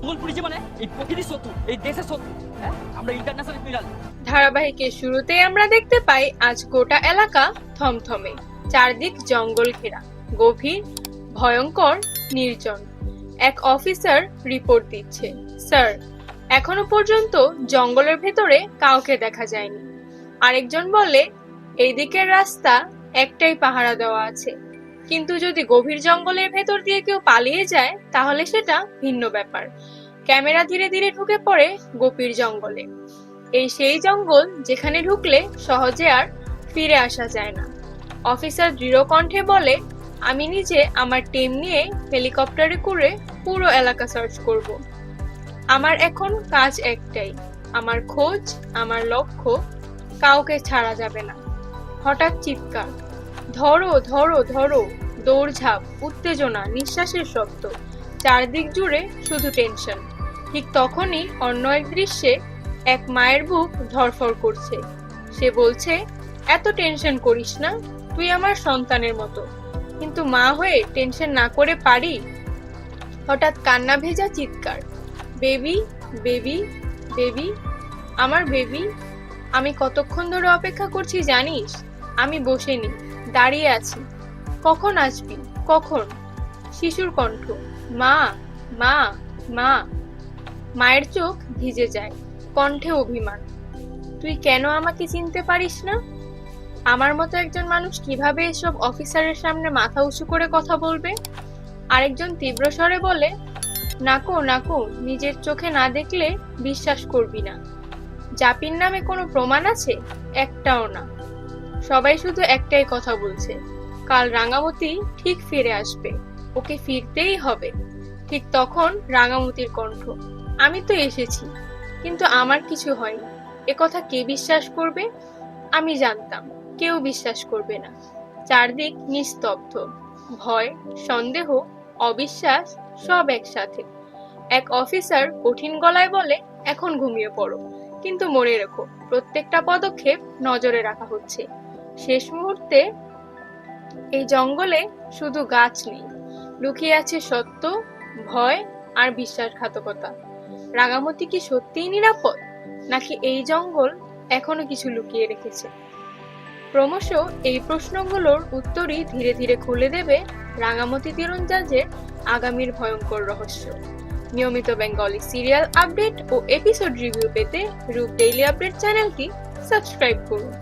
ফুল পুলিশে মানে এই প্রকৃতির শত্রু, এই দেশের শত্রু। হ্যাঁ, আমরা ইন্টারন্যাশনাল ক্রিমিনাল। ধারাবাহিকের শুরুতেই আমরা দেখতে পাই আজ গোটা এলাকা থমথমে, চারদিক জঙ্গল ঘেরা, গভীর, ভয়ঙ্কর, নির্জন। এক অফিসার রিপোর্ট দিচ্ছে, স্যার, এখনো পর্যন্ত জঙ্গলের ভেতরে কাউকে দেখা যায়নি। আরেকজন বলে, এই দিকের রাস্তা একটাই পাহারা দেওয়া আছে, কিন্তু যদি গভীর জঙ্গলের ভেতর দিয়ে কেউ পালিয়ে যায় তাহলে সেটা ভিন্ন ব্যাপার। ক্যামেরা ধীরে ধীরে ঢুকে পড়ে গভীর জঙ্গলে। এই সেই জঙ্গল যেখানে ঢুকলে সহজে আর ফিরে আসা যায় না। অফিসার দৃঢ় কণ্ঠে বলে, আমি নিজে আমার টিম নিয়ে হেলিকপ্টারে করে পুরো এলাকা সার্চ করব। আমার এখন কাজ একটাই, আমার খোঁজ, আমার লক্ষ্য, কাউকে ছাড়া যাবে না। হঠাৎ চিৎকার, ধরো ধরো ধরো, দৌড়ঝাঁপ, উত্তেজনা, নিঃশ্বাসের শব্দ, চারদিক জুড়ে শুধু টেনশন। ঠিক তখনই অন্য এক দৃশ্যে এক মায়ের বুক ধড়ফড় করছে। সে বলছে, এত টেনশন করিস না, তুই আমার সন্তানের মতো, কিন্তু মা হয়ে টেনশন না করে পারি? হঠাৎ কান্না ভেজা চিৎকার, বেবি বেবি বেবি, আমার বেবি। আমি কতক্ষণ ধরে অপেক্ষা করছি জানিস? আমি বসেনি, দাঁড়িয়ে আছি, কখন আসবি, কখন? শিশুর কণ্ঠ, মা মা মা। মায়ের চোখ ভিজে যায়, কণ্ঠে অভিমান, তুই কেন আমাকে চিনতে পারিস না? আমার মতো একজন মানুষ কিভাবে এসব অফিসারের সামনে মাথা উঁচু করে কথা বলবে? আরেকজন তীব্র স্বরে বলে, নাকো নাকো, নিজের চোখে না দেখলে বিশ্বাস করবি না। জাপির নামে কোনো প্রমাণ আছে? একটাও না। সবাই শুধু একটাই কথা বলছে, কাল রাঙামতি ঠিক ফিরে আসবে, ওকে ফিরতেই হবে। ঠিক তখন রাঙামতির কণ্ঠ, আমি তো এসেছি, কিন্তু আমার কিছু হয়নি। একথা কে বিশ্বাস করবে? আমি জানতাম কেউ বিশ্বাস করবে না। চারদিক নিস্তব্ধ, ভয়, সন্দেহ, অবিশ্বাস সব একসাথে। এক অফিসার কঠিন গলায় বলে, এখন ঘুমিয়ে পড়ো, কিন্তু মনে রেখো প্রত্যেকটা পদক্ষেপ নজরে রাখা হচ্ছে। শেষ মুহূর্তে এই জঙ্গলে শুধু গাছ নেই, লুকিয়ে আছে সত্য, ভয় আর বিশ্বাসঘাতকতা। রাঙামতি কি সত্যিই নিরাপদ, নাকি এই জঙ্গল এখনো কিছু লুকিয়ে রেখেছে? ক্রমশ এই প্রশ্নগুলোর উত্তরই ধীরে ধীরে খুলে দেবে রাঙামতি তীরন্দাজের আগামীর ভয়ঙ্কর রহস্য। নিয়মিত বেঙ্গলি সিরিয়াল আপডেট ও এপিসোড রিভিউ পেতে রূপ ডেইলি আপডেট চ্যানেলটি সাবস্ক্রাইব করুন।